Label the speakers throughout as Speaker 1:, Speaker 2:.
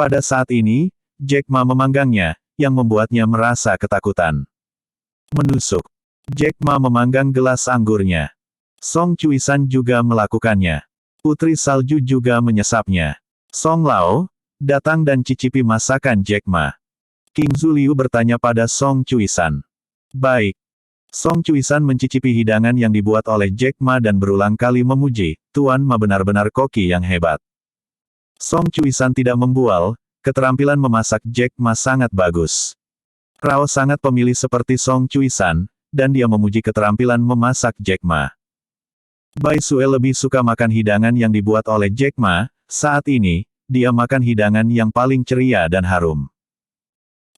Speaker 1: Pada saat ini, Jack Ma memanggangnya, yang membuatnya merasa ketakutan. Menusuk. Jack Ma memanggang gelas anggurnya. Song Chuisan juga melakukannya. Putri Salju juga menyesapnya. Song Lao, datang dan cicipi masakan Jack Ma. King Zuliu bertanya pada Song Chuisan. Baik. Song Chuisan mencicipi hidangan yang dibuat oleh Jack Ma dan berulang kali memuji, Tuan Ma benar-benar koki yang hebat. Song Chuisan tidak membual, keterampilan memasak Jack Ma sangat bagus. Rao sangat pemilih seperti Song Chuisan, dan dia memuji keterampilan memasak Jack Ma. Bai Sue lebih suka makan hidangan yang dibuat oleh Jack Ma, saat ini, dia makan hidangan yang paling ceria dan harum.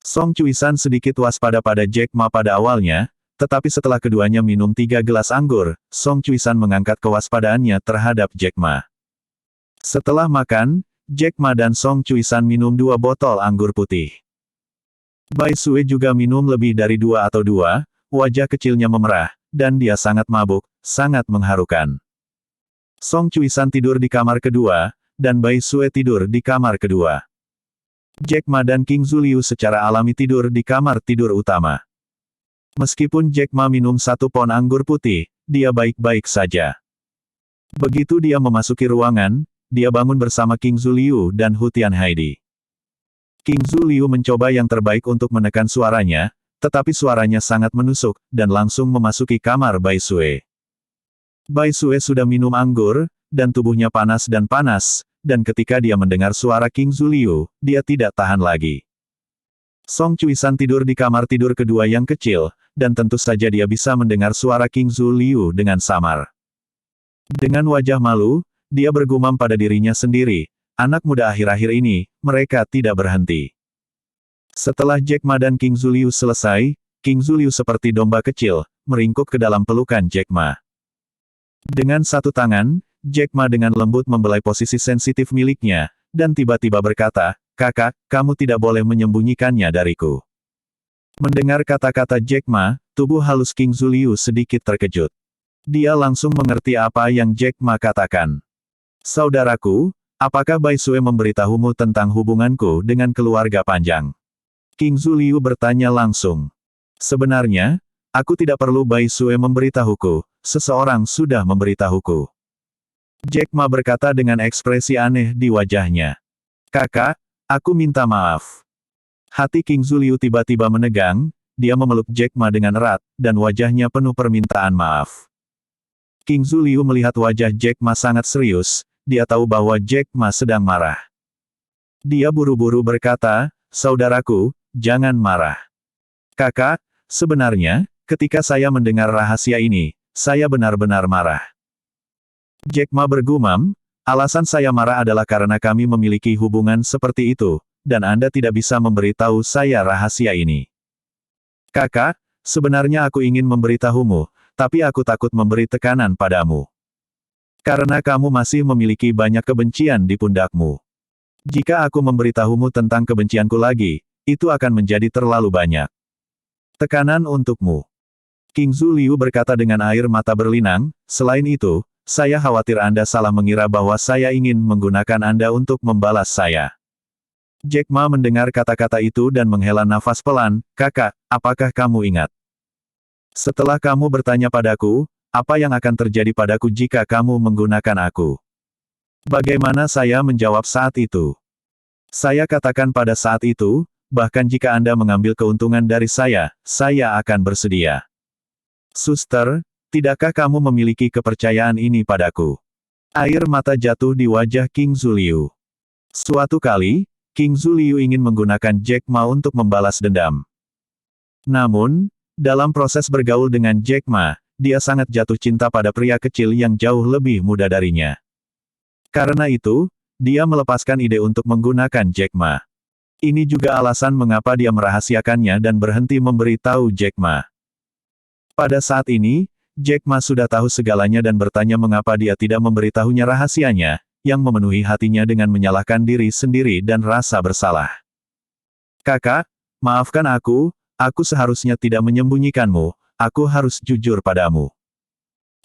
Speaker 1: Song Chuisan sedikit waspada pada Jack Ma pada awalnya, tetapi setelah keduanya minum 3 gelas anggur, Song Chuisan mengangkat kewaspadaannya terhadap Jack Ma. Setelah makan, Jack Ma dan Song Chuisan minum 2 botol anggur putih. Bai Sue juga minum lebih dari 2 atau 2, wajah kecilnya memerah, dan dia sangat mabuk, sangat mengharukan. Song Chuisan tidur di kamar kedua, dan Bai Sue tidur di kamar kedua. Jack Ma dan King Zuliu secara alami tidur di kamar tidur utama. Meskipun Jack Ma minum 1 pon anggur putih, dia baik-baik saja. Begitu dia memasuki ruangan, dia bangun bersama King Zuliu dan Hu Tianhaidi. King Zuliu mencoba yang terbaik untuk menekan suaranya, tetapi suaranya sangat menusuk, dan langsung memasuki kamar Bai Sue. Bai Sue sudah minum anggur, dan tubuhnya panas, dan ketika dia mendengar suara King Zuliu, dia tidak tahan lagi. Song Chuisan tidur di kamar tidur kedua yang kecil, dan tentu saja dia bisa mendengar suara King Zuliu dengan samar. Dengan wajah malu, dia bergumam pada dirinya sendiri, anak muda akhir-akhir ini, mereka tidak berhenti. Setelah Jack Ma dan King Zuliu selesai, King Zuliu seperti domba kecil, meringkuk ke dalam pelukan Jack Ma. Dengan satu tangan, Jack Ma dengan lembut membelai posisi sensitif miliknya, dan tiba-tiba berkata, "Kakak, kamu tidak boleh menyembunyikannya dariku." Mendengar kata-kata Jack Ma, tubuh halus King Zuliu sedikit terkejut. Dia langsung mengerti apa yang Jack Ma katakan. "Saudaraku, apakah Bai Sue memberitahumu tentang hubunganku dengan keluarga Panjang?" King Zuliu bertanya langsung. "Sebenarnya, aku tidak perlu Bai Sue memberitahuku, seseorang sudah memberitahuku." Jack Ma berkata dengan ekspresi aneh di wajahnya. "Kakak, aku minta maaf." Hati King Zuliu tiba-tiba menegang, dia memeluk Jack Ma dengan erat, dan wajahnya penuh permintaan maaf. King Zuliu melihat wajah Jack Ma sangat serius, dia tahu bahwa Jack Ma sedang marah. Dia buru-buru berkata, "Saudaraku, jangan marah. Kakak, sebenarnya, ketika saya mendengar rahasia ini, saya benar-benar marah." Jack Ma bergumam, "Alasan saya marah adalah karena kami memiliki hubungan seperti itu, dan Anda tidak bisa memberitahu saya rahasia ini. Kakak, sebenarnya aku ingin memberitahumu, tapi aku takut memberi tekanan padamu. Karena kamu masih memiliki banyak kebencian di pundakmu. Jika aku memberitahumu tentang kebencianku lagi, itu akan menjadi terlalu banyak tekanan untukmu." King Zuliu berkata dengan air mata berlinang, "Selain itu, saya khawatir Anda salah mengira bahwa saya ingin menggunakan Anda untuk membalas saya." Jack Ma mendengar kata-kata itu dan menghela nafas pelan, "Kakak, apakah kamu ingat? Setelah kamu bertanya padaku, apa yang akan terjadi padaku jika kamu menggunakan aku? Bagaimana saya menjawab saat itu? Saya katakan pada saat itu, bahkan jika Anda mengambil keuntungan dari saya akan bersedia. Suster, tidakkah kamu memiliki kepercayaan ini padaku?" Air mata jatuh di wajah King Zuliu. Suatu kali, King Zuliu ingin menggunakan Jack Ma untuk membalas dendam. Namun, dalam proses bergaul dengan Jack Ma, dia sangat jatuh cinta pada pria kecil yang jauh lebih muda darinya. Karena itu, dia melepaskan ide untuk menggunakan Jack Ma. Ini juga alasan mengapa dia merahasiakannya dan berhenti memberitahu Jack Ma. Pada saat ini, Jack Ma sudah tahu segalanya dan bertanya mengapa dia tidak memberitahunya rahasianya, yang memenuhi hatinya dengan menyalahkan diri sendiri dan rasa bersalah. "Kakak, maafkan aku seharusnya tidak menyembunyikanmu, aku harus jujur padamu.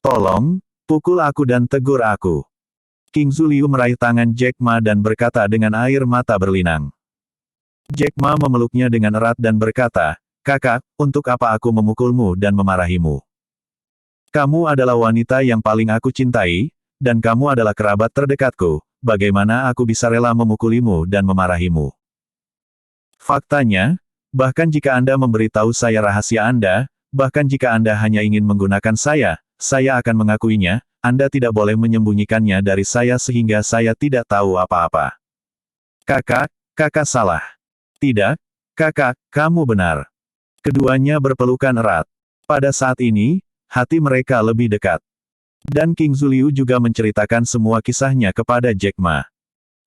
Speaker 1: Tolong, pukul aku dan tegur aku." King Zuliu meraih tangan Jack Ma dan berkata dengan air mata berlinang. Jack Ma memeluknya dengan erat dan berkata, "Kakak, untuk apa aku memukulmu dan memarahimu? Kamu adalah wanita yang paling aku cintai, dan kamu adalah kerabat terdekatku, bagaimana aku bisa rela memukulimu dan memarahimu? Faktanya, bahkan jika Anda memberitahu saya rahasia Anda, bahkan jika Anda hanya ingin menggunakan saya akan mengakuinya, Anda tidak boleh menyembunyikannya dari saya sehingga saya tidak tahu apa-apa." Kakak salah. Tidak, kakak, kamu benar. Keduanya berpelukan erat. Pada saat ini, hati mereka lebih dekat. Dan King Zuliu juga menceritakan semua kisahnya kepada Jack Ma.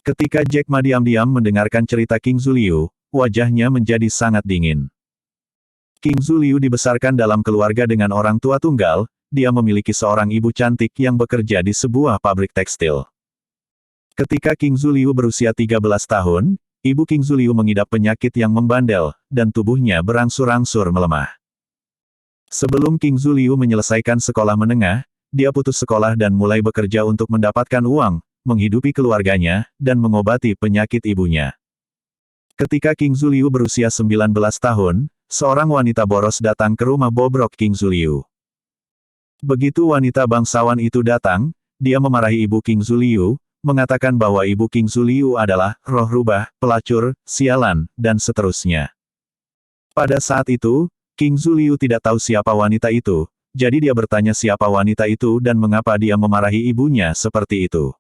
Speaker 1: Ketika Jack Ma diam-diam mendengarkan cerita King Zuliu, wajahnya menjadi sangat dingin. King Zuliu dibesarkan dalam keluarga dengan orang tua tunggal, dia memiliki seorang ibu cantik yang bekerja di sebuah pabrik tekstil. Ketika King Zuliu berusia 13 tahun, ibu King Zuliu mengidap penyakit yang membandel, dan tubuhnya berangsur-angsur melemah. Sebelum King Zuliu menyelesaikan sekolah menengah, dia putus sekolah dan mulai bekerja untuk mendapatkan uang, menghidupi keluarganya, dan mengobati penyakit ibunya. Ketika King Zuliu berusia 19 tahun, seorang wanita boros datang ke rumah bobrok King Zuliu. Begitu wanita bangsawan itu datang, dia memarahi ibu King Zuliu, mengatakan bahwa ibu King Zuliu adalah roh rubah, pelacur, sialan, dan seterusnya. Pada saat itu, King Zuliu tidak tahu siapa wanita itu, jadi dia bertanya siapa wanita itu dan mengapa dia memarahi ibunya seperti itu.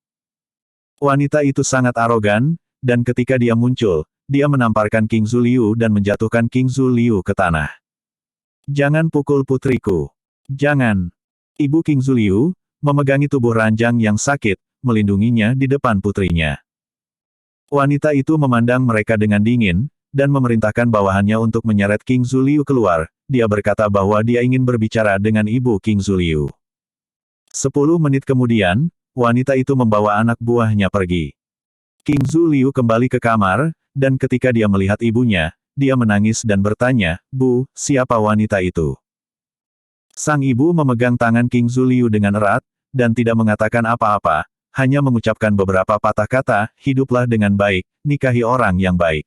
Speaker 1: Wanita itu sangat arogan, dan ketika dia muncul, dia menamparkan King Zuliu dan menjatuhkan King Zuliu ke tanah. "Jangan pukul putriku. Jangan." Ibu King Zuliu memegangi tubuh ranjang yang sakit, melindunginya di depan putrinya. Wanita itu memandang mereka dengan dingin, dan memerintahkan bawahannya untuk menyeret King Zuliu keluar. Dia berkata bahwa dia ingin berbicara dengan ibu King Zuliu. 10 menit kemudian, wanita itu membawa anak buahnya pergi. King Zuliu kembali ke kamar, dan ketika dia melihat ibunya, dia menangis dan bertanya, "Bu, siapa wanita itu?" Sang ibu memegang tangan King Zuliu dengan erat, dan tidak mengatakan apa-apa, hanya mengucapkan beberapa patah kata, "Hiduplah dengan baik, nikahi orang yang baik."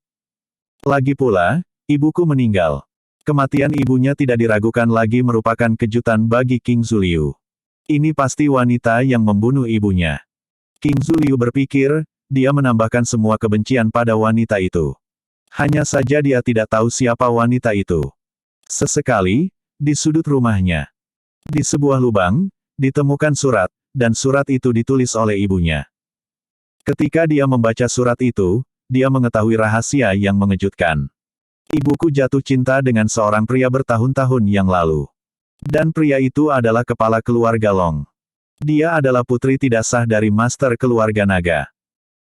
Speaker 1: Lagi pula, ibuku meninggal. Kematian ibunya tidak diragukan lagi merupakan kejutan bagi King Zuliu. Ini pasti wanita yang membunuh ibunya. King Zuliu berpikir, dia menambahkan semua kebencian pada wanita itu. Hanya saja dia tidak tahu siapa wanita itu. Sesekali, di sudut rumahnya, di sebuah lubang, ditemukan surat, dan surat itu ditulis oleh ibunya. Ketika dia membaca surat itu, dia mengetahui rahasia yang mengejutkan. Ibuku jatuh cinta dengan seorang pria bertahun-tahun yang lalu. Dan pria itu adalah kepala keluarga Long. Dia adalah putri tidak sah dari master keluarga naga.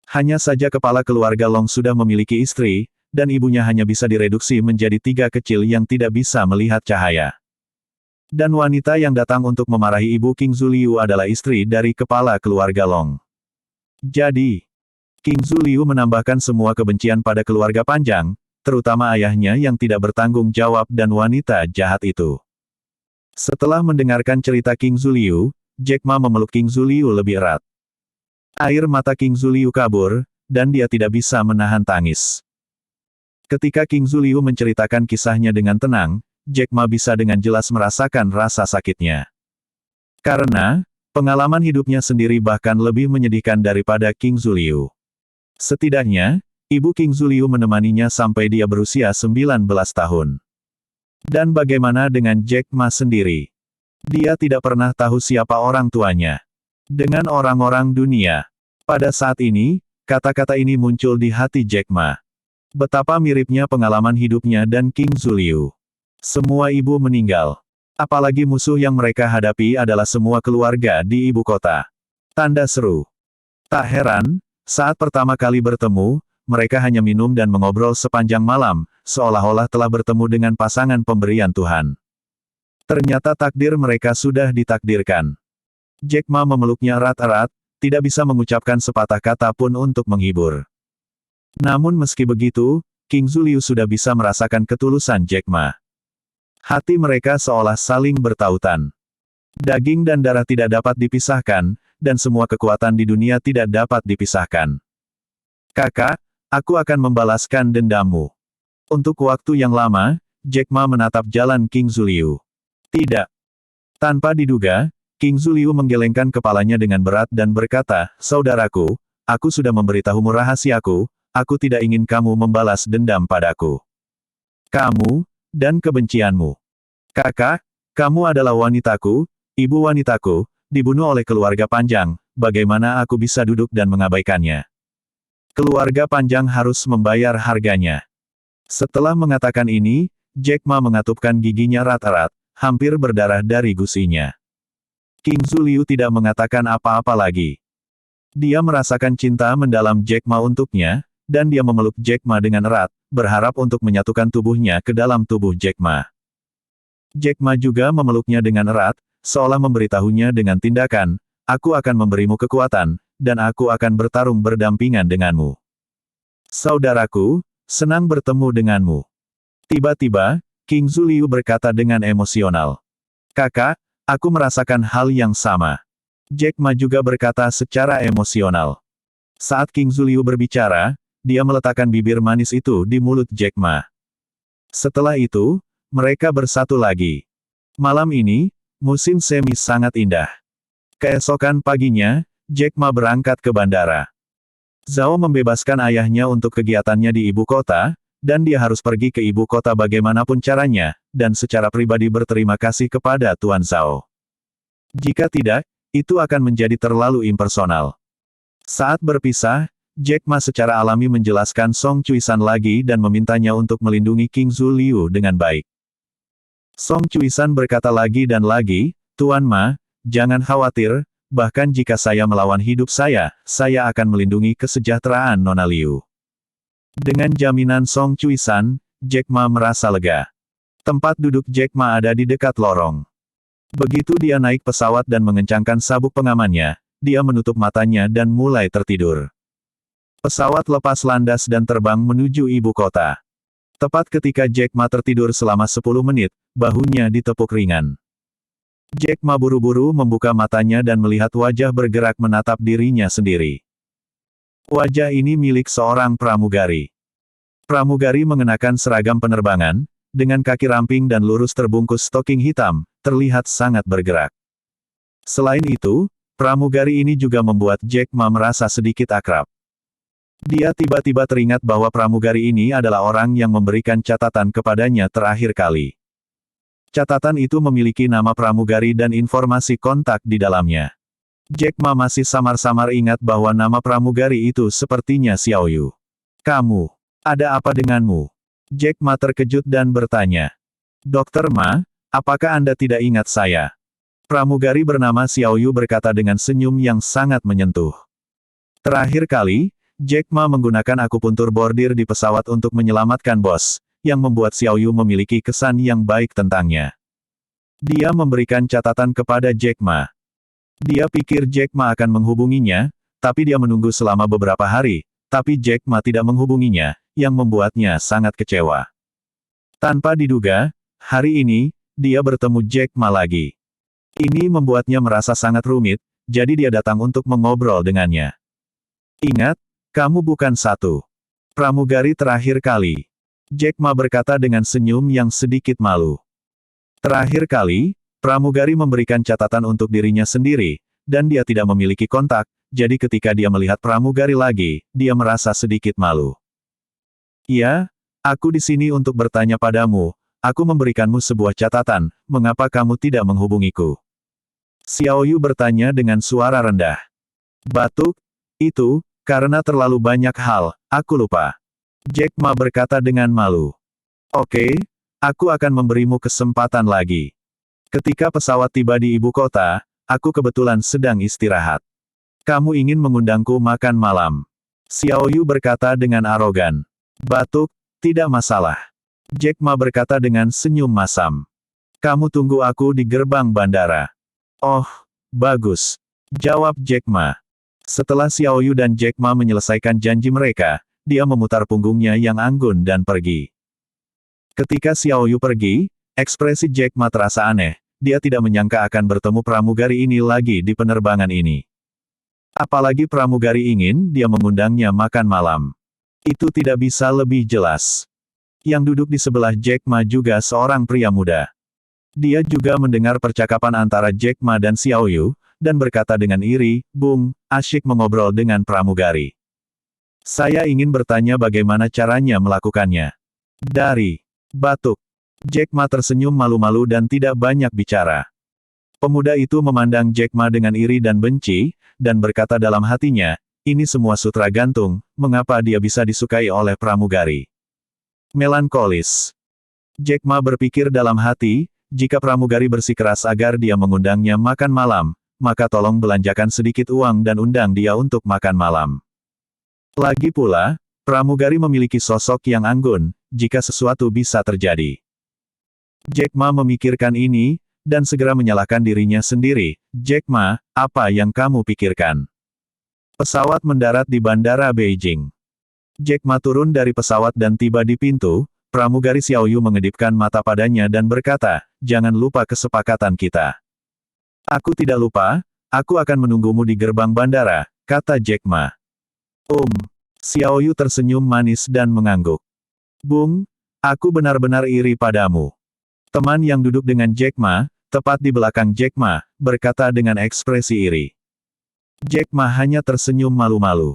Speaker 1: Hanya saja kepala keluarga Long sudah memiliki istri, dan ibunya hanya bisa direduksi menjadi 3 kecil yang tidak bisa melihat cahaya. Dan wanita yang datang untuk memarahi ibu King Zuliu adalah istri dari kepala keluarga Long. Jadi, King Zuliu menambahkan semua kebencian pada keluarga panjang, terutama ayahnya yang tidak bertanggung jawab dan wanita jahat itu. Setelah mendengarkan cerita King Zuliu, Jack Ma memeluk King Zuliu lebih erat. Air mata King Zuliu kabur, dan dia tidak bisa menahan tangis. Ketika King Zuliu menceritakan kisahnya dengan tenang, Jack Ma bisa dengan jelas merasakan rasa sakitnya. Karena, pengalaman hidupnya sendiri bahkan lebih menyedihkan daripada King Zuliu. Setidaknya, ibu King Zuliu menemaninya sampai dia berusia 19 tahun. Dan bagaimana dengan Jack Ma sendiri? Dia tidak pernah tahu siapa orang tuanya. Dengan orang-orang dunia. Pada saat ini, kata-kata ini muncul di hati Jack Ma. Betapa miripnya pengalaman hidupnya dan King Zuliu. Semua ibu meninggal. Apalagi musuh yang mereka hadapi adalah semua keluarga di ibu kota. Tanda seru. Tak heran, saat pertama kali bertemu, mereka hanya minum dan mengobrol sepanjang malam, seolah-olah telah bertemu dengan pasangan pemberian Tuhan. Ternyata takdir mereka sudah ditakdirkan. Jack Ma memeluknya erat-erat, tidak bisa mengucapkan sepatah kata pun untuk menghibur. Namun meski begitu, King Zuliu sudah bisa merasakan ketulusan Jack Ma. Hati mereka seolah saling bertautan. Daging dan darah tidak dapat dipisahkan, dan semua kekuatan di dunia tidak dapat dipisahkan. Kakak, aku akan membalaskan dendammu. Untuk waktu yang lama, Jack Ma menatap jalan King Zuliu. Tidak. Tanpa diduga, King Zuliu menggelengkan kepalanya dengan berat dan berkata, "Saudaraku, aku sudah memberitahumu rahasiaku, aku tidak ingin kamu membalas dendam padaku. Kamu, dan kebencianmu. Kakak, kamu adalah wanitaku, ibu wanitaku, dibunuh oleh keluarga Panjang, bagaimana aku bisa duduk dan mengabaikannya? Keluarga Panjang harus membayar harganya." Setelah mengatakan ini, Jack Ma mengatupkan giginya erat-erat, hampir berdarah dari gusinya. King Zuliu tidak mengatakan apa-apa lagi. Dia merasakan cinta mendalam Jack Ma untuknya, dan dia memeluk Jack Ma dengan erat, berharap untuk menyatukan tubuhnya ke dalam tubuh Jack Ma. Jack Ma juga memeluknya dengan erat, seolah memberitahunya dengan tindakan, "Aku akan memberimu kekuatan, dan aku akan bertarung berdampingan denganmu. Saudaraku, senang bertemu denganmu." Tiba-tiba, King Zuliu berkata dengan emosional. "Kakak, aku merasakan hal yang sama." Jack Ma juga berkata secara emosional. Saat King Zuliu berbicara, dia meletakkan bibir manis itu di mulut Jack Ma. Setelah itu, mereka bersatu lagi. Malam ini, musim semi sangat indah. Keesokan paginya, Jack Ma berangkat ke bandara. Zhao membebaskan ayahnya untuk kegiatannya di ibu kota, dan dia harus pergi ke ibu kota bagaimanapun caranya, dan secara pribadi berterima kasih kepada Tuan Zhao. Jika tidak, itu akan menjadi terlalu impersonal. Saat berpisah, Jack Ma secara alami menjelaskan Song Chuisan lagi dan memintanya untuk melindungi King Zuliu dengan baik. Song Chuisan berkata lagi dan lagi, "Tuan Ma, jangan khawatir, bahkan jika saya melawan hidup saya akan melindungi kesejahteraan Nona Liu." Dengan jaminan Song Chuisan, Jack Ma merasa lega. Tempat duduk Jack Ma ada di dekat lorong. Begitu dia naik pesawat dan mengencangkan sabuk pengamannya, dia menutup matanya dan mulai tertidur. Pesawat lepas landas dan terbang menuju ibu kota. Tepat ketika Jack Ma tertidur selama 10 menit, bahunya ditepuk ringan. Jack Ma buru-buru membuka matanya dan melihat wajah bergerak menatap dirinya sendiri. Wajah ini milik seorang pramugari. Pramugari mengenakan seragam penerbangan, dengan kaki ramping dan lurus terbungkus stoking hitam, terlihat sangat bergerak. Selain itu, pramugari ini juga membuat Jack Ma merasa sedikit akrab. Dia tiba-tiba teringat bahwa pramugari ini adalah orang yang memberikan catatan kepadanya terakhir kali. Catatan itu memiliki nama pramugari dan informasi kontak di dalamnya. Jack Ma masih samar-samar ingat bahwa nama pramugari itu sepertinya Xiao Yu. "Kamu, ada apa denganmu?" Jack Ma terkejut dan bertanya. "Dokter Ma, apakah Anda tidak ingat saya?" Pramugari bernama Xiao Yu berkata dengan senyum yang sangat menyentuh. Terakhir kali, Jack Ma menggunakan akupuntur bordir di pesawat untuk menyelamatkan bos, yang membuat Xiao Yu memiliki kesan yang baik tentangnya. Dia memberikan catatan kepada Jack Ma. Dia pikir Jack Ma akan menghubunginya, tapi dia menunggu selama beberapa hari, tapi Jack Ma tidak menghubunginya, yang membuatnya sangat kecewa. Tanpa diduga, hari ini, dia bertemu Jack Ma lagi. Ini membuatnya merasa sangat rumit, jadi dia datang untuk mengobrol dengannya. "Ingat, kamu bukan satu pramugari terakhir kali." Jack Ma berkata dengan senyum yang sedikit malu. Terakhir kali, pramugari memberikan catatan untuk dirinya sendiri, dan dia tidak memiliki kontak, jadi ketika dia melihat pramugari lagi, dia merasa sedikit malu. "Ya, aku di sini untuk bertanya padamu, aku memberikanmu sebuah catatan, mengapa kamu tidak menghubungiku?" Xiao Yu bertanya dengan suara rendah. "Batuk? Itu, karena terlalu banyak hal, aku lupa." Jack Ma berkata dengan malu. "Oke, aku akan memberimu kesempatan lagi. Ketika pesawat tiba di ibu kota, aku kebetulan sedang istirahat. Kamu ingin mengundangku makan malam?" Xiao Yu berkata dengan arogan. "Batuk, tidak masalah." Jack Ma berkata dengan senyum masam. "Kamu tunggu aku di gerbang bandara." "Oh, bagus," jawab Jack Ma. Setelah Xiao Yu dan Jack Ma menyelesaikan janji mereka, dia memutar punggungnya yang anggun dan pergi. Ketika Xiao Yu pergi, ekspresi Jack Ma terasa aneh, dia tidak menyangka akan bertemu pramugari ini lagi di penerbangan ini. Apalagi pramugari ingin dia mengundangnya makan malam. Itu tidak bisa lebih jelas. Yang duduk di sebelah Jack Ma juga seorang pria muda. Dia juga mendengar percakapan antara Jack Ma dan Xiao Yu, dan berkata dengan iri, "Bung, asyik mengobrol dengan pramugari. Saya ingin bertanya bagaimana caranya melakukannya." Dari batuk, Jack Ma tersenyum malu-malu dan tidak banyak bicara. Pemuda itu memandang Jack Ma dengan iri dan benci, dan berkata dalam hatinya, "Ini semua sutra gantung, mengapa dia bisa disukai oleh pramugari?" Melankolis. Jack Ma berpikir dalam hati, jika pramugari bersikeras agar dia mengundangnya makan malam, maka tolong belanjakan sedikit uang dan undang dia untuk makan malam. Lagi pula, pramugari memiliki sosok yang anggun, jika sesuatu bisa terjadi. Jack Ma memikirkan ini, dan segera menyalahkan dirinya sendiri. "Jack Ma, apa yang kamu pikirkan?" Pesawat mendarat di Bandara Beijing. Jack Ma turun dari pesawat dan tiba di pintu. Pramugari Xiao Yu mengedipkan mata padanya dan berkata, "Jangan lupa kesepakatan kita." "Aku tidak lupa, aku akan menunggumu di gerbang bandara," kata Jack Ma. Xiao Yu tersenyum manis dan mengangguk. "Bung, aku benar-benar iri padamu." Teman yang duduk dengan Jack Ma, tepat di belakang Jack Ma, berkata dengan ekspresi iri. Jack Ma hanya tersenyum malu-malu.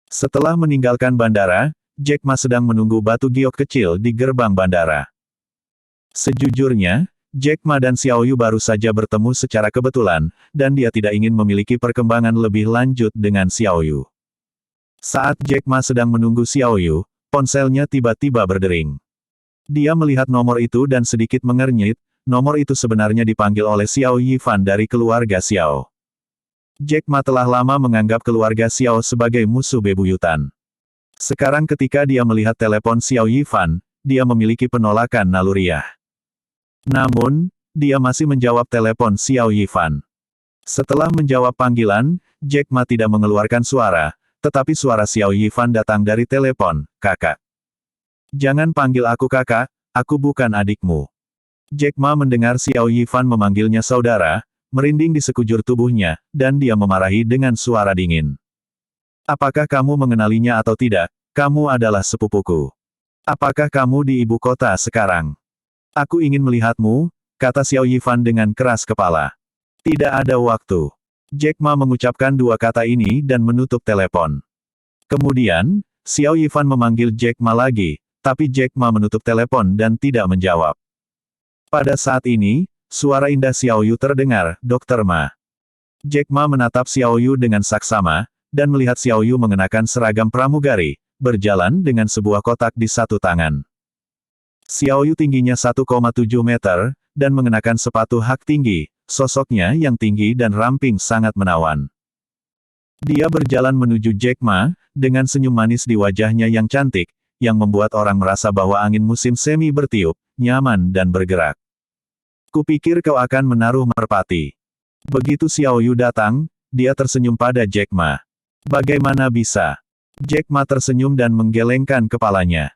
Speaker 1: Setelah meninggalkan bandara, Jack Ma sedang menunggu batu giok kecil di gerbang bandara. Sejujurnya, Jack Ma dan Xiao Yu baru saja bertemu secara kebetulan, dan dia tidak ingin memiliki perkembangan lebih lanjut dengan Xiao Yu. Saat Jack Ma sedang menunggu Xiao Yu, ponselnya tiba-tiba berdering. Dia melihat nomor itu dan sedikit mengernyit, nomor itu sebenarnya dipanggil oleh Xiao Yifan dari keluarga Xiao. Jack Ma telah lama menganggap keluarga Xiao sebagai musuh bebuyutan. Sekarang ketika dia melihat telepon Xiao Yifan, dia memiliki penolakan naluriah. Namun, dia masih menjawab telepon Xiao Yifan. Setelah menjawab panggilan, Jack Ma tidak mengeluarkan suara, tetapi suara Xiao Yifan datang dari telepon, "Kakak. Jangan panggil aku kakak, aku bukan adikmu." Jack Ma mendengar Xiao Yifan memanggilnya saudara, merinding di sekujur tubuhnya, dan dia memarahi dengan suara dingin. "Apakah kamu mengenalinya atau tidak? Kamu adalah sepupuku. Apakah kamu di ibu kota sekarang? Aku ingin melihatmu," kata Xiao Yifan dengan keras kepala. "Tidak ada waktu." Jack Ma mengucapkan dua kata ini dan menutup telepon. Kemudian, Xiao Yifan memanggil Jack Ma lagi, tapi Jack Ma menutup telepon dan tidak menjawab. Pada saat ini, suara indah Xiao Yu terdengar, "Dokter Ma." Jack Ma menatap Xiao Yu dengan saksama, dan melihat Xiao Yu mengenakan seragam pramugari, berjalan dengan sebuah kotak di satu tangan. Xiao Yu tingginya 1,7 meter, dan mengenakan sepatu hak tinggi, sosoknya yang tinggi dan ramping sangat menawan. Dia berjalan menuju Jack Ma, dengan senyum manis di wajahnya yang cantik, yang membuat orang merasa bahwa angin musim semi bertiup, nyaman dan bergerak. "Kupikir kau akan menaruh merpati." Begitu Xiao Yu datang, dia tersenyum pada Jack Ma. "Bagaimana bisa?" Jack Ma tersenyum dan menggelengkan kepalanya.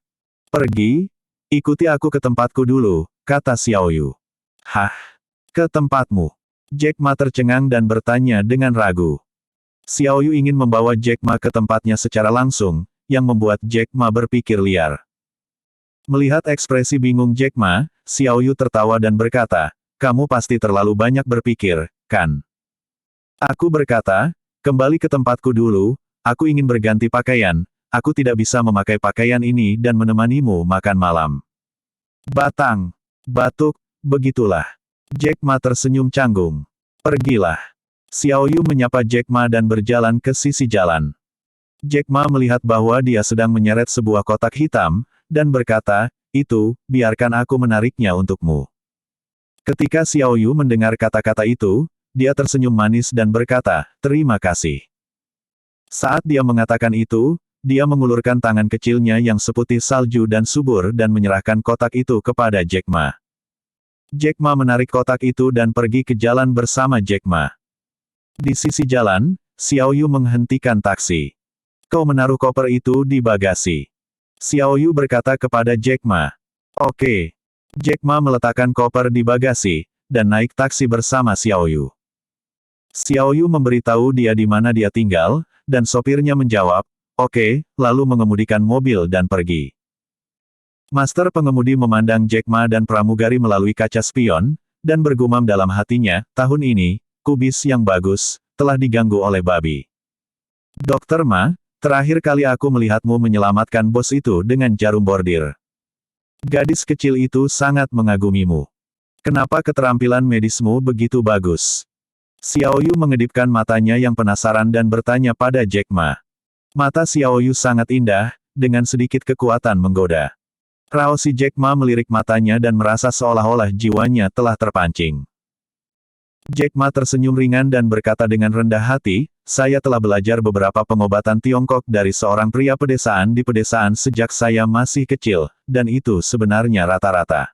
Speaker 1: "Pergi? Ikuti aku ke tempatku dulu," kata Xiao Yu. "Hah? Ke tempatmu?" Jack Ma tercengang dan bertanya dengan ragu. Xiao Yu ingin membawa Jack Ma ke tempatnya secara langsung, yang membuat Jack Ma berpikir liar. Melihat ekspresi bingung Jack Ma, Xiao Yu tertawa dan berkata, "Kamu pasti terlalu banyak berpikir, kan?" Aku berkata, "Kembali ke tempatku dulu, aku ingin berganti pakaian, aku tidak bisa memakai pakaian ini dan menemanimu makan malam." Batang. Batuk, begitulah. Jack Ma tersenyum canggung. "Pergilah." Xiao Yu menyapa Jack Ma dan berjalan ke sisi jalan. Jack Ma melihat bahwa dia sedang menyeret sebuah kotak hitam, dan berkata, "Itu, biarkan aku menariknya untukmu." Ketika Xiao Yu mendengar kata-kata itu, dia tersenyum manis dan berkata, "Terima kasih." Saat dia mengatakan itu, dia mengulurkan tangan kecilnya yang seputih salju dan subur dan menyerahkan kotak itu kepada Jack Ma. Jack Ma menarik kotak itu dan pergi ke jalan bersama Jack Ma. Di sisi jalan, Xiao Yu menghentikan taksi. "Kau menaruh koper itu di bagasi." Xiao Yu berkata kepada Jack Ma. "Oke." Jack Ma meletakkan koper di bagasi, dan naik taksi bersama Xiao Yu. Xiao Yu memberitahu dia di mana dia tinggal, dan sopirnya menjawab, "Oke," lalu mengemudikan mobil dan pergi. Master pengemudi memandang Jack Ma dan pramugari melalui kaca spion, dan bergumam dalam hatinya, "Tahun ini, kubis yang bagus, telah diganggu oleh babi. Dokter Ma, terakhir kali aku melihatmu menyelamatkan bos itu dengan jarum bordir. Gadis kecil itu sangat mengagumimu. Kenapa keterampilan medismu begitu bagus?" Xiao Yu mengedipkan matanya yang penasaran dan bertanya pada Jack Ma. Mata Xiao Yu sangat indah, dengan sedikit kekuatan menggoda. Si Jack Ma melirik matanya dan merasa seolah-olah jiwanya telah terpancing. Jack Ma tersenyum ringan dan berkata dengan rendah hati, "Saya telah belajar beberapa pengobatan Tiongkok dari seorang pria pedesaan di pedesaan sejak saya masih kecil, dan itu sebenarnya rata-rata.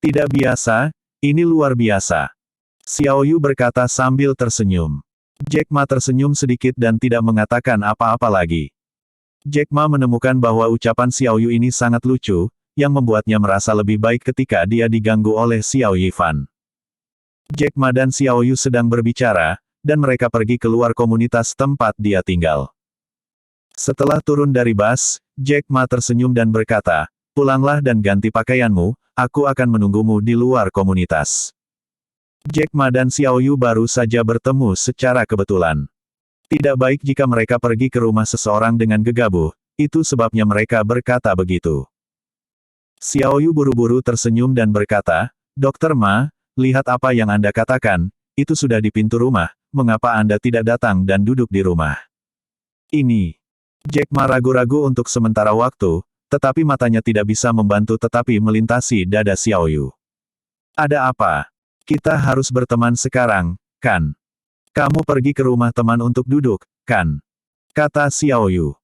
Speaker 1: Tidak biasa, ini luar biasa." Xiao Yu berkata sambil tersenyum. Jack Ma tersenyum sedikit dan tidak mengatakan apa-apa lagi. Jack Ma menemukan bahwa ucapan Xiao Yu ini sangat lucu, yang membuatnya merasa lebih baik ketika dia diganggu oleh Xiao Yifan. Jack Ma dan Xiao Yu sedang berbicara, dan mereka pergi keluar komunitas tempat dia tinggal. Setelah turun dari bus, Jack Ma tersenyum dan berkata, "Pulanglah dan ganti pakaianmu, aku akan menunggumu di luar komunitas." Jack Ma dan Xiao Yu baru saja bertemu secara kebetulan. Tidak baik jika mereka pergi ke rumah seseorang dengan gegabah, itu sebabnya mereka berkata begitu. Xiao Yu buru-buru tersenyum dan berkata, "Dokter Ma, lihat apa yang Anda katakan, itu sudah di pintu rumah, mengapa Anda tidak datang dan duduk di rumah?" Ini. Jack Ma ragu-ragu untuk sementara waktu, tetapi matanya tidak bisa membantu tetapi melintasi dada Xiao Yu. "Ada apa? Kita harus berteman sekarang, kan? Kamu pergi ke rumah teman untuk duduk, kan?" kata Xiao Yu.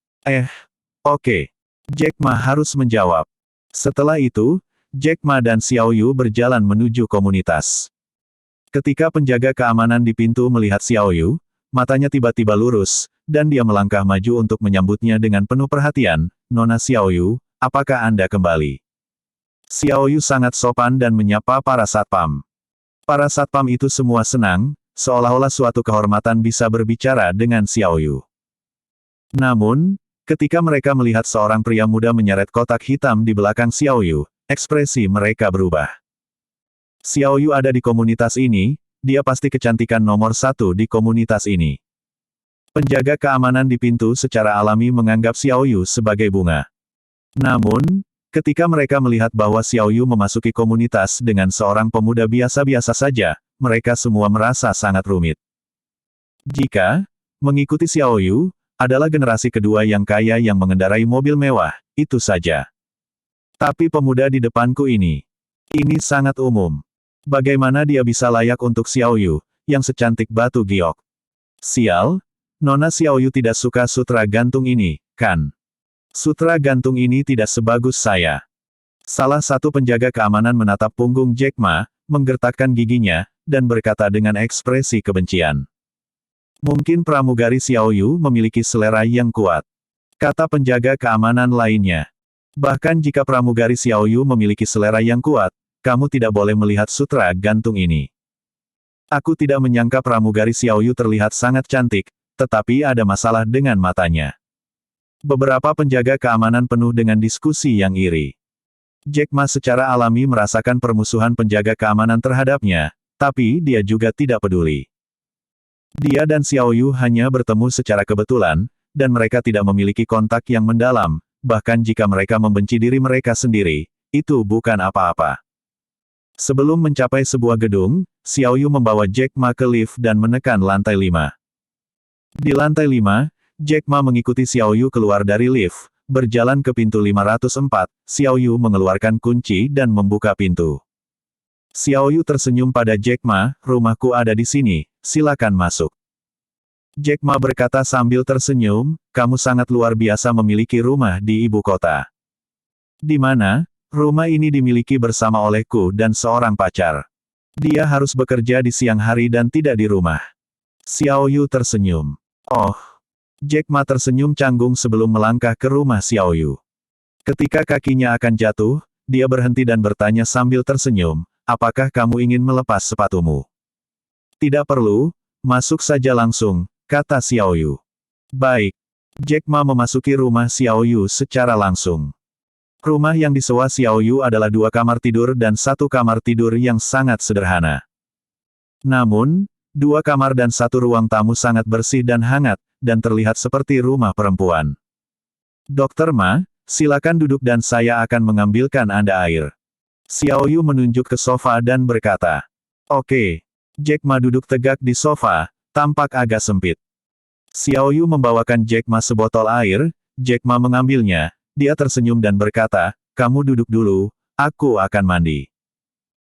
Speaker 1: Oke." Jack Ma harus menjawab. Setelah itu, Jack Ma dan Xiao Yu berjalan menuju komunitas. Ketika penjaga keamanan di pintu melihat Xiao Yu, matanya tiba-tiba lurus, dan dia melangkah maju untuk menyambutnya dengan penuh perhatian, "Nona Xiao Yu, apakah Anda kembali?" Xiao Yu sangat sopan dan menyapa para satpam. Para satpam itu semua senang, seolah-olah suatu kehormatan bisa berbicara dengan Xiao Yu. Namun, ketika mereka melihat seorang pria muda menyeret kotak hitam di belakang Xiao Yu, ekspresi mereka berubah. Xiao Yu ada di komunitas ini, dia pasti kecantikan nomor satu di komunitas ini. Penjaga keamanan di pintu secara alami menganggap Xiao Yu sebagai bunga. Namun, ketika mereka melihat bahwa Xiao Yu memasuki komunitas dengan seorang pemuda biasa-biasa saja, mereka semua merasa sangat rumit. Jika mengikuti Xiao Yu adalah generasi kedua yang kaya yang mengendarai mobil mewah, itu saja. Tapi pemuda di depanku ini sangat umum. Bagaimana dia bisa layak untuk Xiao Yu, yang secantik batu giok? Sial, Nona Xiao Yu tidak suka sutra gantung ini, kan? Sutra gantung ini tidak sebagus saya. Salah satu penjaga keamanan menatap punggung Jack Ma, menggertakkan giginya, dan berkata dengan ekspresi kebencian. "Mungkin pramugari Xiao Yu memiliki selera yang kuat," kata penjaga keamanan lainnya. "Bahkan jika pramugari Xiao Yu memiliki selera yang kuat, kamu tidak boleh melihat sutra gantung ini. Aku tidak menyangka pramugari Xiao Yu terlihat sangat cantik, tetapi ada masalah dengan matanya." Beberapa penjaga keamanan penuh dengan diskusi yang iri. Jack Ma secara alami merasakan permusuhan penjaga keamanan terhadapnya, tapi dia juga tidak peduli. Dia dan Xiao Yu hanya bertemu secara kebetulan, dan mereka tidak memiliki kontak yang mendalam, bahkan jika mereka membenci diri mereka sendiri, itu bukan apa-apa. Sebelum mencapai sebuah gedung, Xiao Yu membawa Jack Ma ke lift dan menekan lantai 5. Di lantai 5, Jack Ma mengikuti Xiao Yu keluar dari lift, berjalan ke pintu 504, Xiao Yu mengeluarkan kunci dan membuka pintu. Xiao Yu tersenyum pada Jack Ma, "Rumahku ada di sini, silakan masuk." Jack Ma berkata sambil tersenyum, "Kamu sangat luar biasa memiliki rumah di ibu kota." "Di mana?" "Rumah ini dimiliki bersama olehku dan seorang pacar. Dia harus bekerja di siang hari dan tidak di rumah." Xiao Yu tersenyum. "Oh." Jack Ma tersenyum canggung sebelum melangkah ke rumah Xiao Yu. Ketika kakinya akan jatuh, dia berhenti dan bertanya sambil tersenyum, "Apakah kamu ingin melepas sepatumu?" "Tidak perlu, masuk saja langsung, kata Xiao Yu. Baik. Jack Ma memasuki rumah Xiao Yu secara langsung. Rumah yang disewa Xiao Yu adalah 2 kamar tidur dan 1 kamar tidur yang sangat sederhana. Namun, 2 kamar dan 1 ruang tamu sangat bersih dan hangat, dan terlihat seperti rumah perempuan. Dokter Ma, silakan duduk dan saya akan mengambilkan Anda air. Xiao Yu menunjuk ke sofa dan berkata. Oke. Jack Ma duduk tegak di sofa, tampak agak sempit. Xiao Yu membawakan Jack Ma sebotol air, Jack Ma mengambilnya, dia tersenyum dan berkata, kamu duduk dulu, aku akan mandi.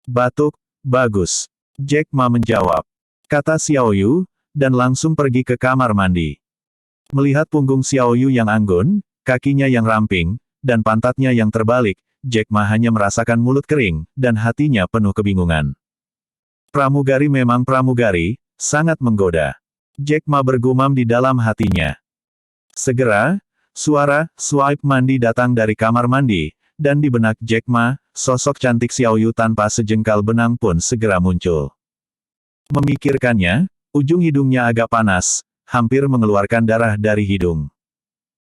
Speaker 1: Batuk, bagus. Jack Ma menjawab. Kata Xiao Yu, dan langsung pergi ke kamar mandi. Melihat punggung Xiao Yu yang anggun, kakinya yang ramping, dan pantatnya yang terbalik, Jack Ma hanya merasakan mulut kering, dan hatinya penuh kebingungan. Pramugari memang pramugari, sangat menggoda. Jack Ma bergumam di dalam hatinya. Segera, suara swipe mandi datang dari kamar mandi, dan di benak Jack Ma, sosok cantik Xiao Yu tanpa sejengkal benang pun segera muncul. Memikirkannya, ujung hidungnya agak panas, hampir mengeluarkan darah dari hidung.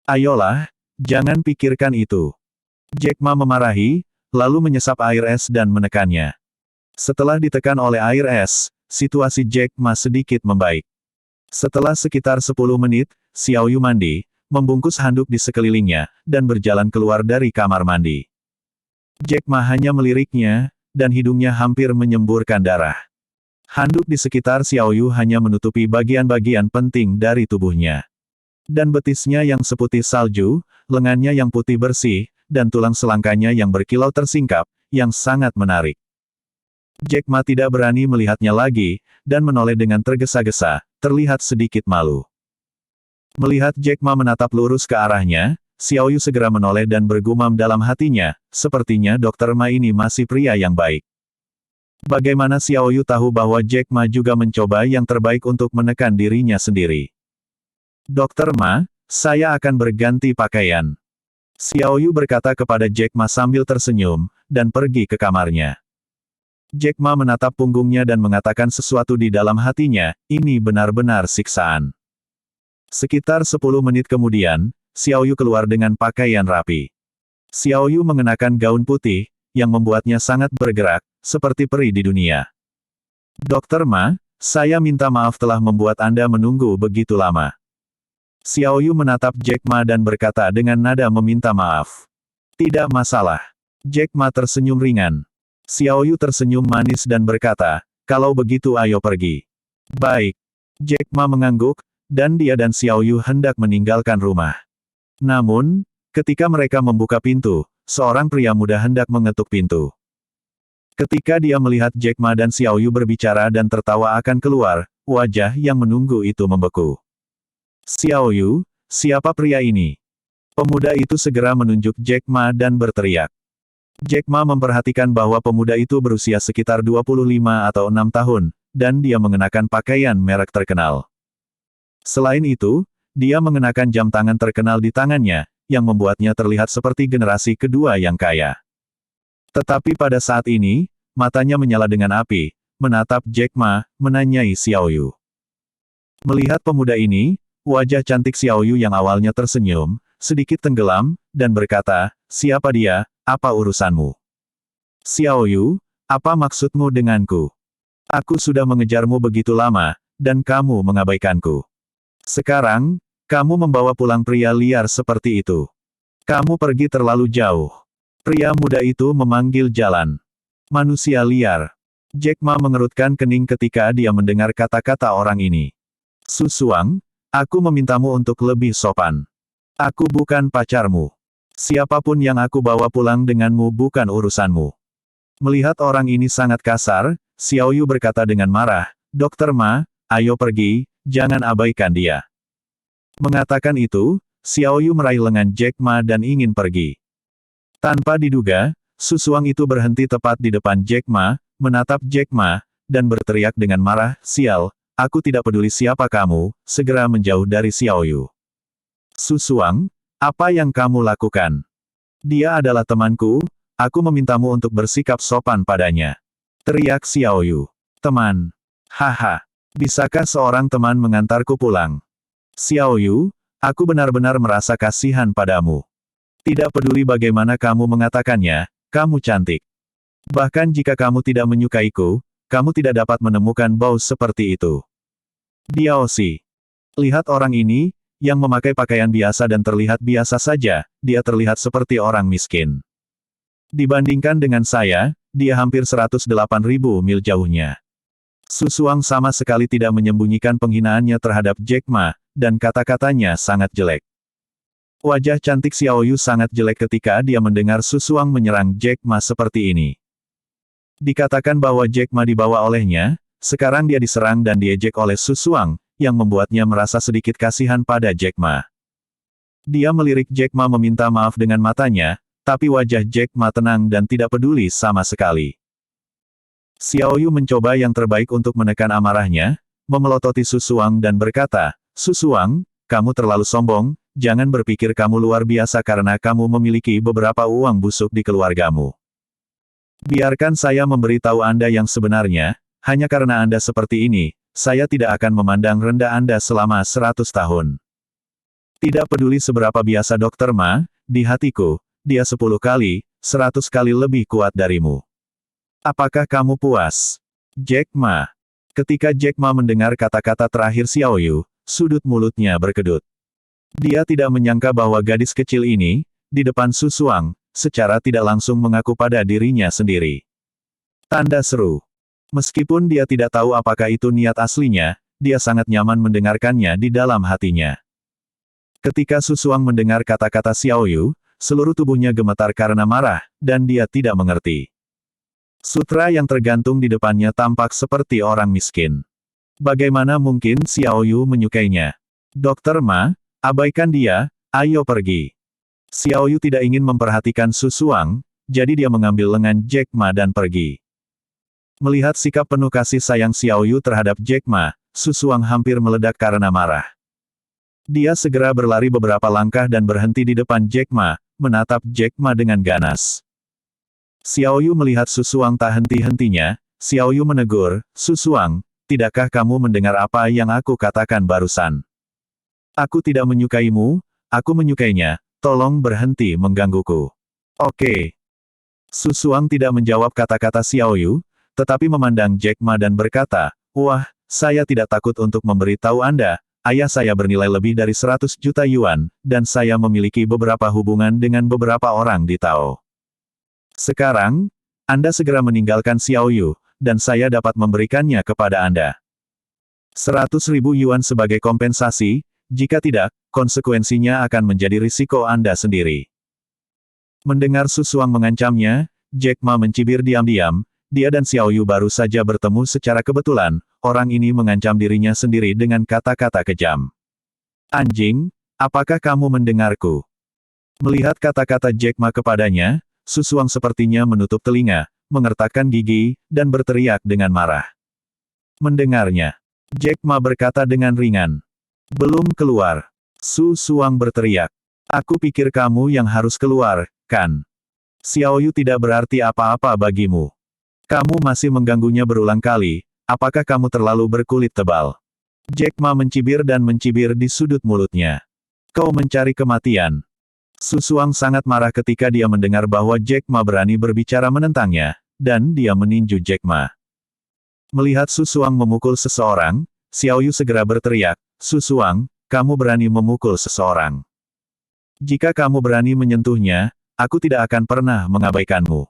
Speaker 1: Ayolah, jangan pikirkan itu. Jack Ma memarahi, lalu menyesap air es dan menekannya. Setelah ditekan oleh air es, situasi Jack Ma sedikit membaik. Setelah sekitar 10 menit, Xiao Yu mandi, membungkus handuk di sekelilingnya, dan berjalan keluar dari kamar mandi. Jack Ma hanya meliriknya, dan hidungnya hampir menyemburkan darah. Handuk di sekitar Xiao Yu hanya menutupi bagian-bagian penting dari tubuhnya. Dan betisnya yang seputih salju, lengannya yang putih bersih, dan tulang selangkanya yang berkilau tersingkap, yang sangat menarik. Jack Ma tidak berani melihatnya lagi, dan menoleh dengan tergesa-gesa, terlihat sedikit malu. Melihat Jack Ma menatap lurus ke arahnya, Xiao Yu segera menoleh dan bergumam dalam hatinya, sepertinya Dokter Ma ini masih pria yang baik. Bagaimana Xiao Yu tahu bahwa Jack Ma juga mencoba yang terbaik untuk menekan dirinya sendiri? Dokter Ma, saya akan berganti pakaian. Xiao Yu berkata kepada Jack Ma sambil tersenyum, dan pergi ke kamarnya. Jack Ma menatap punggungnya dan mengatakan sesuatu di dalam hatinya, ini benar-benar siksaan. Sekitar 10 menit kemudian, Xiao Yu keluar dengan pakaian rapi. Xiao Yu mengenakan gaun putih, yang membuatnya sangat bergerak, seperti peri di dunia. Dokter Ma, saya minta maaf telah membuat Anda menunggu begitu lama. Xiao Yu menatap Jack Ma dan berkata dengan nada meminta maaf. Tidak masalah. Jack Ma tersenyum ringan. Xiao Yu tersenyum manis dan berkata, kalau begitu ayo pergi. Baik. Jack Ma mengangguk, dan dia dan Xiao Yu hendak meninggalkan rumah. Namun, ketika mereka membuka pintu, seorang pria muda hendak mengetuk pintu. Ketika dia melihat Jack Ma dan Xiao Yu berbicara dan tertawa akan keluar, wajah yang menunggu itu membeku. Xiao Yu, siapa pria ini? Pemuda itu segera menunjuk Jack Ma dan berteriak. Jack Ma memperhatikan bahwa pemuda itu berusia sekitar 25 atau 6 tahun, dan dia mengenakan pakaian merek terkenal. Selain itu, dia mengenakan jam tangan terkenal di tangannya, yang membuatnya terlihat seperti generasi kedua yang kaya. Tetapi pada saat ini, matanya menyala dengan api, menatap Jack Ma, menanyai Xiao Yu. Melihat pemuda ini, wajah cantik Xiao Yu yang awalnya tersenyum, sedikit tenggelam, dan berkata, siapa dia? Apa urusanmu? Xiao Yu, apa maksudmu denganku? Aku sudah mengejarmu begitu lama, dan kamu mengabaikanku. Sekarang, kamu membawa pulang pria liar seperti itu. Kamu pergi terlalu jauh. Pria muda itu memanggil jalan. Manusia liar. Jack Ma mengerutkan kening ketika dia mendengar kata-kata orang ini. Susuang, aku memintamu untuk lebih sopan. Aku bukan pacarmu. Siapapun yang aku bawa pulang denganmu bukan urusanmu. Melihat orang ini sangat kasar, Xiao Yu berkata dengan marah, Dokter Ma, ayo pergi, jangan abaikan dia. Mengatakan itu, Xiao Yu meraih lengan Jack Ma dan ingin pergi. Tanpa diduga, Susuang itu berhenti tepat di depan Jack Ma, menatap Jack Ma, dan berteriak dengan marah, sial, aku tidak peduli siapa kamu, segera menjauh dari Xiao Yu. Susuang, apa yang kamu lakukan? Dia adalah temanku, aku memintamu untuk bersikap sopan padanya. Teriak Xiao Yu. Teman. Haha. Bisakah seorang teman mengantarku pulang? Xiao Yu, aku benar-benar merasa kasihan padamu. Tidak peduli bagaimana kamu mengatakannya, kamu cantik. Bahkan jika kamu tidak menyukaiku, kamu tidak dapat menemukan bau seperti itu. Diaosi. Lihat orang ini, yang memakai pakaian biasa dan terlihat biasa saja, dia terlihat seperti orang miskin. Dibandingkan dengan saya, dia hampir 108.000 mil jauhnya. Su Suang sama sekali tidak menyembunyikan penghinaannya terhadap Jack Ma, dan kata-katanya sangat jelek. Wajah cantik Xiao Yu sangat jelek ketika dia mendengar Su Suang menyerang Jack Ma seperti ini. Dikatakan bahwa Jack Ma dibawa olehnya, sekarang dia diserang dan diejek oleh Su Suang, yang membuatnya merasa sedikit kasihan pada Jack Ma. Dia melirik Jack Ma meminta maaf dengan matanya, tapi wajah Jack Ma tenang dan tidak peduli sama sekali. Xiao Yu mencoba yang terbaik untuk menekan amarahnya, memelototi Su Suang dan berkata, Su Suang, kamu terlalu sombong, jangan berpikir kamu luar biasa karena kamu memiliki beberapa uang busuk di keluargamu. Biarkan saya memberitahu Anda yang sebenarnya, hanya karena Anda seperti ini, saya tidak akan memandang rendah Anda selama 100 tahun. Tidak peduli seberapa biasa Dr. Ma, di hatiku, dia 10 kali, 100 kali lebih kuat darimu. Apakah kamu puas? Jack Ma. Ketika Jack Ma mendengar kata-kata terakhir Xiao Yu, sudut mulutnya berkedut. Dia tidak menyangka bahwa gadis kecil ini, di depan Su Suang, secara tidak langsung mengaku pada dirinya sendiri. Tanda seru. Meskipun dia tidak tahu apakah itu niat aslinya, dia sangat nyaman mendengarkannya di dalam hatinya. Ketika Su Suang mendengar kata-kata Xiao Yu, seluruh tubuhnya gemetar karena marah, dan dia tidak mengerti. Sutra yang tergantung di depannya tampak seperti orang miskin. Bagaimana mungkin Xiao Yu menyukainya? Dr. Ma, abaikan dia, ayo pergi. Xiao Yu tidak ingin memperhatikan Su Suang, jadi dia mengambil lengan Jack Ma dan pergi. Melihat sikap penuh kasih sayang Xiao Yu terhadap Jack Ma, Su Suang hampir meledak karena marah. Dia segera berlari beberapa langkah dan berhenti di depan Jack Ma, menatap Jack Ma dengan ganas. Xiao Yu melihat Su Suang tak henti-hentinya, Xiao Yu menegur, Su Suang, tidakkah kamu mendengar apa yang aku katakan barusan? Aku tidak menyukaimu, aku menyukainya, tolong berhenti menggangguku. Oke. Su Suang tidak menjawab kata-kata Xiao Yu, tetapi memandang Jack Ma dan berkata, wah, saya tidak takut untuk memberitahu Anda, ayah saya bernilai lebih dari 100 juta yuan, dan saya memiliki beberapa hubungan dengan beberapa orang di Tao. Sekarang, Anda segera meninggalkan Xiao Yu, dan saya dapat memberikannya kepada Anda. 100.000 yuan sebagai kompensasi, jika tidak, konsekuensinya akan menjadi risiko Anda sendiri. Mendengar Su Suang mengancamnya, Jack Ma mencibir diam-diam, dia dan Xiao Yu baru saja bertemu secara kebetulan, orang ini mengancam dirinya sendiri dengan kata-kata kejam. Anjing, apakah kamu mendengarku? Melihat kata-kata Jack Ma kepadanya, Su Suang sepertinya menutup telinga, mengertakkan gigi, dan berteriak dengan marah. Mendengarnya, Jack Ma berkata dengan ringan. Belum keluar. Su Suang berteriak. Aku pikir kamu yang harus keluar, kan? Xiao Yu tidak berarti apa-apa bagimu. Kamu masih mengganggunya berulang kali, apakah kamu terlalu berkulit tebal? Jack Ma mencibir dan mencibir di sudut mulutnya. Kau mencari kematian. Su Suang sangat marah ketika dia mendengar bahwa Jack Ma berani berbicara menentangnya, dan dia meninju Jack Ma. Melihat Su Suang memukul seseorang, Xiao Yu segera berteriak, Su Suang, kamu berani memukul seseorang. Jika kamu berani menyentuhnya, aku tidak akan pernah mengabaikanmu.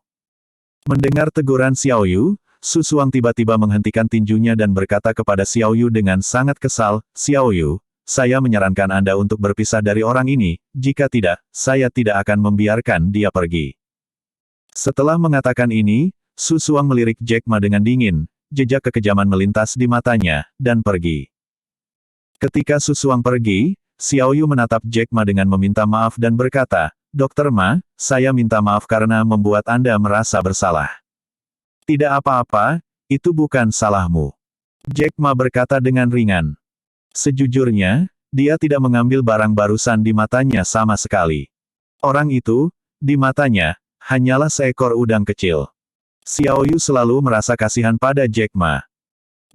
Speaker 1: Mendengar teguran Xiao Yu, Su Suang tiba-tiba menghentikan tinjunya dan berkata kepada Xiao Yu dengan sangat kesal, Xiao Yu, saya menyarankan Anda untuk berpisah dari orang ini, jika tidak, saya tidak akan membiarkan dia pergi. Setelah mengatakan ini, Su Suang melirik Jack Ma dengan dingin, jejak kekejaman melintas di matanya, dan pergi. Ketika Su Suang pergi, Xiao Yu menatap Jack Ma dengan meminta maaf dan berkata, Dr. Ma, saya minta maaf karena membuat Anda merasa bersalah. Tidak apa-apa, itu bukan salahmu. Jack Ma berkata dengan ringan. Sejujurnya, dia tidak mengambil barang barusan di matanya sama sekali. Orang itu, di matanya, hanyalah seekor udang kecil. Xiao Yu selalu merasa kasihan pada Jack Ma.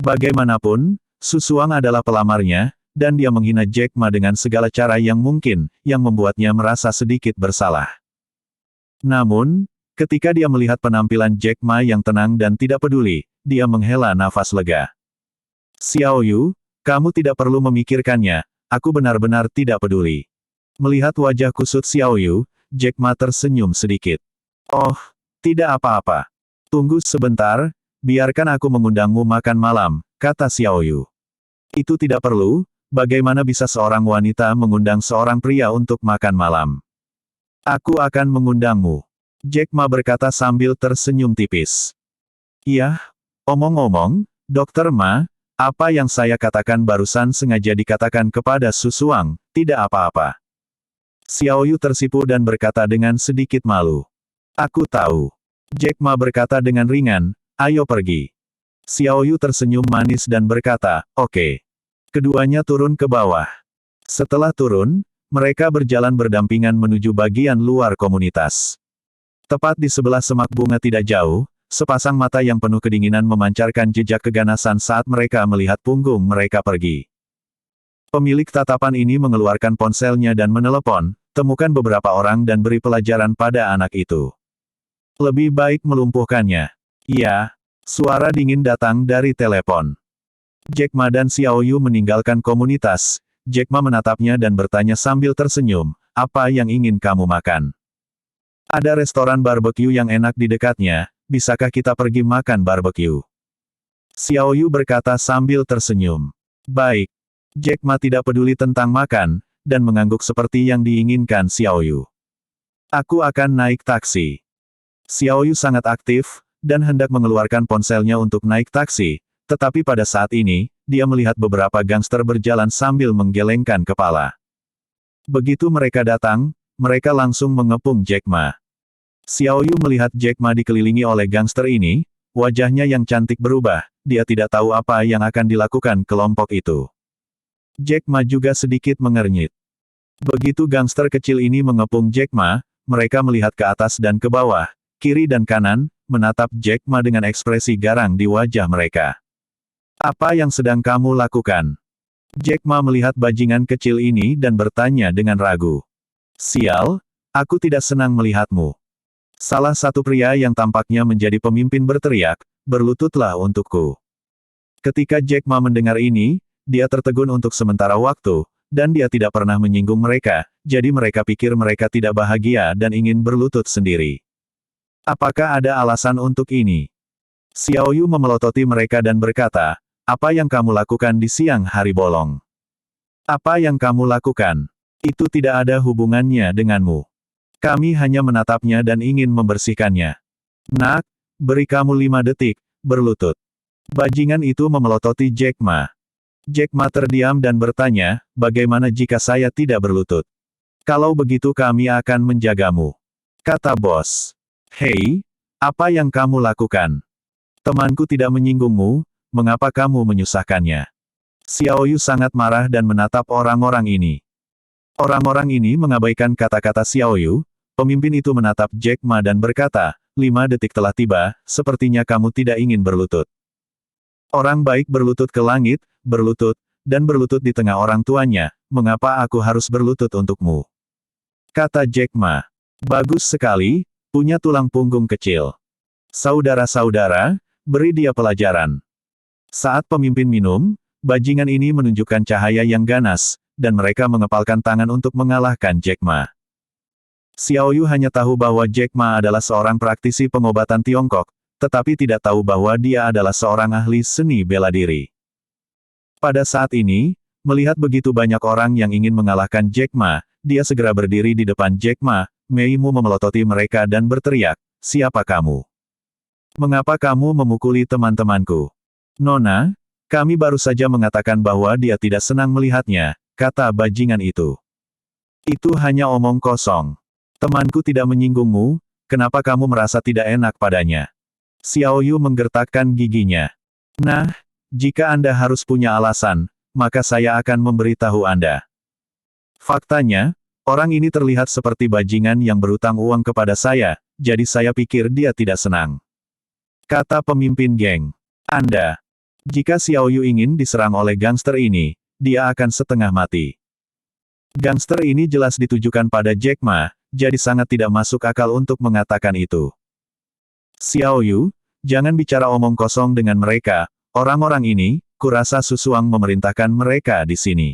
Speaker 1: Bagaimanapun, Susuang adalah pelamarnya, dan dia menghina Jack Ma dengan segala cara yang mungkin, yang membuatnya merasa sedikit bersalah. Namun, ketika dia melihat penampilan Jack Ma yang tenang dan tidak peduli, dia menghela nafas lega. Xiao Yu, kamu tidak perlu memikirkannya, aku benar-benar tidak peduli. Melihat wajah kusut Xiao Yu, Jack Ma tersenyum sedikit. Oh, tidak apa-apa. Tunggu sebentar, biarkan aku mengundangmu makan malam, kata Xiao Yu. Itu tidak perlu, bagaimana bisa seorang wanita mengundang seorang pria untuk makan malam? Aku akan mengundangmu. Jack Ma berkata sambil tersenyum tipis. Iya, omong-omong, Dokter Ma, apa yang saya katakan barusan sengaja dikatakan kepada Susuang, tidak apa-apa. Xiao Yu tersipu dan berkata dengan sedikit malu. Aku tahu. Jack Ma berkata dengan ringan, ayo pergi. Xiao Yu tersenyum manis dan berkata, oke. Keduanya turun ke bawah. Setelah turun, mereka berjalan berdampingan menuju bagian luar komunitas. Tepat di sebelah semak bunga tidak jauh, sepasang mata yang penuh kedinginan memancarkan jejak keganasan saat mereka melihat punggung mereka pergi. Pemilik tatapan ini mengeluarkan ponselnya dan menelepon, temukan beberapa orang dan beri pelajaran pada anak itu. Lebih baik melumpuhkannya. Iya. Suara dingin datang dari telepon. Jack Ma dan Xiao Yu meninggalkan komunitas. Jack Ma menatapnya dan bertanya sambil tersenyum, apa yang ingin kamu makan? Ada restoran barbecue yang enak di dekatnya, bisakah kita pergi makan barbecue? Xiao Yu berkata sambil tersenyum. Baik. Jack Ma tidak peduli tentang makan, dan mengangguk seperti yang diinginkan Xiao Yu. Aku akan naik taksi. Xiao Yu sangat aktif, dan hendak mengeluarkan ponselnya untuk naik taksi, tetapi pada saat ini, dia melihat beberapa gangster berjalan sambil menggelengkan kepala. Begitu mereka datang, mereka langsung mengepung Jack Ma. Xiao Yu melihat Jack Ma dikelilingi oleh gangster ini, wajahnya yang cantik berubah, dia tidak tahu apa yang akan dilakukan kelompok itu. Jack Ma juga sedikit mengernyit. Begitu gangster kecil ini mengepung Jack Ma, mereka melihat ke atas dan ke bawah, kiri dan kanan, menatap Jack Ma dengan ekspresi garang di wajah mereka. Apa yang sedang kamu lakukan? Jack Ma melihat bajingan kecil ini dan bertanya dengan ragu. Sial, aku tidak senang melihatmu. Salah satu pria yang tampaknya menjadi pemimpin berteriak, berlututlah untukku. Ketika Jack Ma mendengar ini, dia tertegun untuk sementara waktu, dan dia tidak pernah menyinggung mereka, jadi mereka pikir mereka tidak bahagia dan ingin berlutut sendiri. Apakah ada alasan untuk ini? Xiao Yu memelototi mereka dan berkata, apa yang kamu lakukan di siang hari bolong? Apa yang kamu lakukan? Itu tidak ada hubungannya denganmu. Kami hanya menatapnya dan ingin membersihkannya. Nak, beri kamu 5 detik, berlutut. Bajingan itu memelototi Jack Ma. Jack Ma terdiam dan bertanya, bagaimana jika saya tidak berlutut? Kalau begitu kami akan menjagamu. Kata bos. Hei, apa yang kamu lakukan? Temanku tidak menyinggungmu, mengapa kamu menyusahkannya? Xiao Yu sangat marah dan menatap orang-orang ini. Orang-orang ini mengabaikan kata-kata Xiao Yu, pemimpin itu menatap Jack Ma dan berkata, 5 detik telah tiba, sepertinya kamu tidak ingin berlutut. Orang baik berlutut ke langit, berlutut, dan berlutut di tengah orang tuanya, mengapa aku harus berlutut untukmu? Kata Jack Ma. Bagus sekali, punya tulang punggung kecil. Saudara-saudara, beri dia pelajaran. Saat pemimpin minum, bajingan ini menunjukkan cahaya yang ganas, dan mereka mengepalkan tangan untuk mengalahkan Jack Ma. Xiao Yu hanya tahu bahwa Jack Ma adalah seorang praktisi pengobatan Tiongkok, tetapi tidak tahu bahwa dia adalah seorang ahli seni bela diri. Pada saat ini, melihat begitu banyak orang yang ingin mengalahkan Jack Ma, dia segera berdiri di depan Jack Ma, Mei Mu memelototi mereka dan berteriak, siapa kamu? Mengapa kamu memukuli teman-temanku? Nona, kami baru saja mengatakan bahwa dia tidak senang melihatnya, kata bajingan itu. Itu hanya omong kosong. Temanku tidak menyinggungmu, kenapa kamu merasa tidak enak padanya? Xiao Yu menggertakkan giginya. Nah, jika Anda harus punya alasan, maka saya akan memberitahu Anda. Faktanya, orang ini terlihat seperti bajingan yang berutang uang kepada saya, jadi saya pikir dia tidak senang. Kata pemimpin geng. Anda. Jika Xiao Yu ingin diserang oleh gangster ini, dia akan setengah mati. Gangster ini jelas ditujukan pada Jack Ma, jadi sangat tidak masuk akal untuk mengatakan itu. Xiao Yu, jangan bicara omong kosong dengan mereka, orang-orang ini, kurasa Su Suang memerintahkan mereka di sini.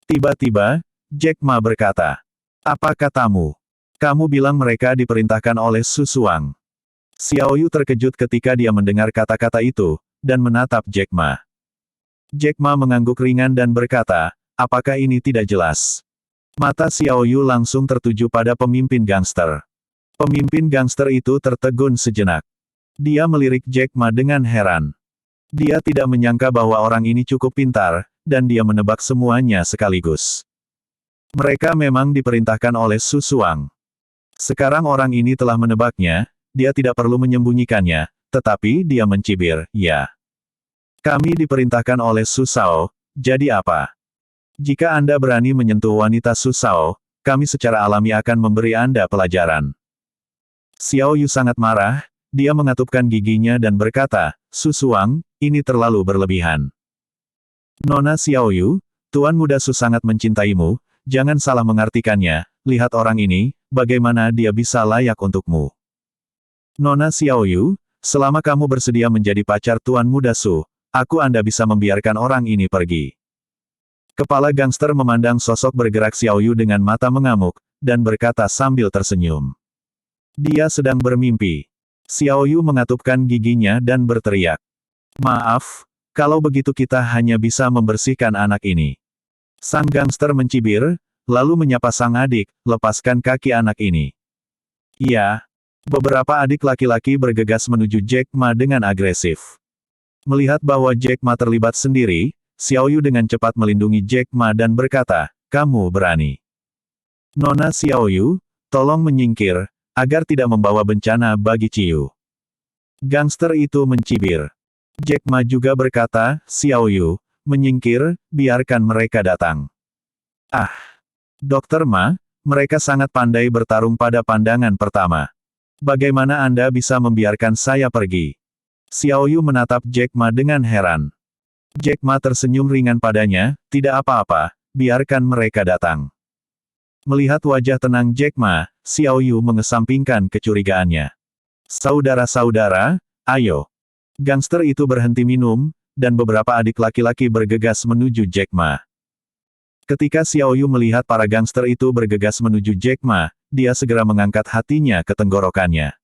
Speaker 1: Tiba-tiba, Jack Ma berkata, "Apa katamu? Kamu bilang mereka diperintahkan oleh Su Suang." Xiao Yu terkejut ketika dia mendengar kata-kata itu, dan menatap Jack Ma. Jack Ma mengangguk ringan dan berkata, "Apakah ini tidak jelas?" Mata Xiao Yu langsung tertuju pada pemimpin gangster. Pemimpin gangster itu tertegun sejenak. Dia melirik Jack Ma dengan heran. Dia tidak menyangka bahwa orang ini cukup pintar, dan dia menebak semuanya sekaligus. Mereka memang diperintahkan oleh Su Suang. Sekarang orang ini telah menebaknya, dia tidak perlu menyembunyikannya, tetapi dia mencibir, "Ya. Kami diperintahkan oleh Su Shao, jadi apa? Jika Anda berani menyentuh wanita Su Shao, kami secara alami akan memberi Anda pelajaran." Xiao Yu sangat marah, dia mengatupkan giginya dan berkata, "Su Suang, ini terlalu berlebihan. Nona Xiao Yu, Tuan Muda Su sangat mencintaimu, jangan salah mengartikannya, lihat orang ini, bagaimana dia bisa layak untukmu." "Nona Xiao Yu, selama kamu bersedia menjadi pacar Tuan Muda Su, Anda bisa membiarkan orang ini pergi." Kepala gangster memandang sosok bergerak Xiao Yu dengan mata mengamuk, dan berkata sambil tersenyum. Dia sedang bermimpi. Xiao Yu mengatupkan giginya dan berteriak. "Maaf, kalau begitu kita hanya bisa membersihkan anak ini." Sang gangster mencibir, lalu menyapa sang adik, "Lepaskan kaki anak ini." "Iya." Beberapa adik laki-laki bergegas menuju Jack Ma dengan agresif. Melihat bahwa Jack Ma terlibat sendiri, Xiao Yu dengan cepat melindungi Jack Ma dan berkata, "Kamu berani. Nona Xiao Yu, tolong menyingkir, agar tidak membawa bencana bagi Ciyu." Gangster itu mencibir. Jack Ma juga berkata, "Xiao Yu, menyingkir, biarkan mereka datang." "Ah, Dokter Ma, mereka sangat pandai bertarung pada pandangan pertama. Bagaimana Anda bisa membiarkan saya pergi?" Xiao Yu menatap Jack Ma dengan heran. Jack Ma tersenyum ringan padanya, "Tidak apa-apa, biarkan mereka datang." Melihat wajah tenang Jack Ma, Xiao Yu mengesampingkan kecurigaannya. "Saudara-saudara, ayo." Gangster itu berhenti minum, dan beberapa adik laki-laki bergegas menuju Jack Ma. Ketika Xiao Yu melihat para gangster itu bergegas menuju Jack Ma, dia segera mengangkat hatinya ke tenggorokannya.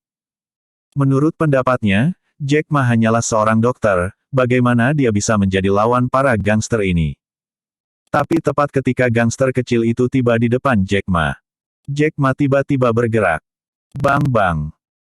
Speaker 1: Menurut pendapatnya, Jack Ma hanyalah seorang dokter, bagaimana dia bisa menjadi lawan para gangster ini? Tapi tepat ketika gangster kecil itu tiba di depan Jack Ma. Jack Ma tiba-tiba bergerak. Bang-bang.